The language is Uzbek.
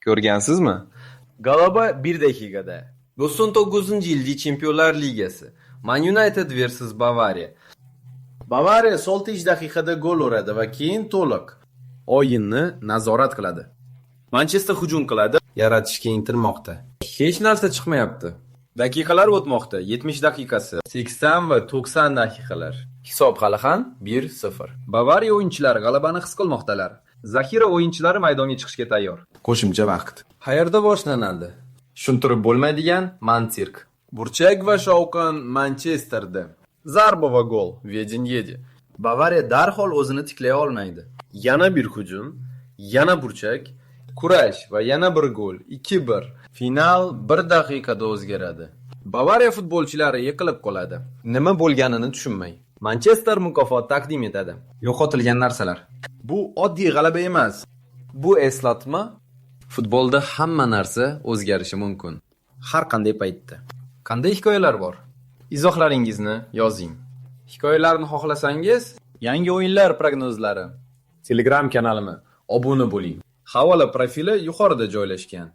Ko'rgansizmi? G'alaba 1 daqiqada. 99-yilgi Chempionlar Ligasi. Man United vs Bavariya. Bavariya 6 daqiqada gol uradi va keyin to'liq o'yinni nazorat qiladi. Manchester hujum qiladi, yaratishga intilmoqda. Hech narsa chiqmayapti. Daqiqalar o'tmoqda. 70 daqiqasi, 80 va 90 daqiqalar. Hisob hali ham 1-0. Bavariya o'yinchilari g'alabani his qilmoqdalar. Zaxira o'yinchilari maydonga chiqishga tayyor. Qo'shimcha vaqt. Qayerda boshlanadi? Tushuntirib bo'lmaydigan Mantirk. Burchak va shovqin Manchesterda. Zarba va gol. Vedin yedi. Bavariya darhol o'zini tiklay olmaydi. Yana bir hujum, yana burchak, kurash va yana bir gol. 2-1. Final 1 daqiqada o'zgaradi. Bavariya futbolchilari yiqilib qoladi. Nima bo'lganini tushunmay. Manchester mukofot taqdim etadi. Yo'qotilgan narsalar. Bu oddiy g'alaba emas. Bu eslatma futbolda hamma narsa o'zgarishi mumkin. Har qanday paytda. Qanday hikoyalar bor? Izohlaringizni yozing. Hikoyalarni xohlasangiz, yangi o'yinlar prognozlari Telegram kanalimi obuna bo'ling. Havola profili yuqorida joylashgan.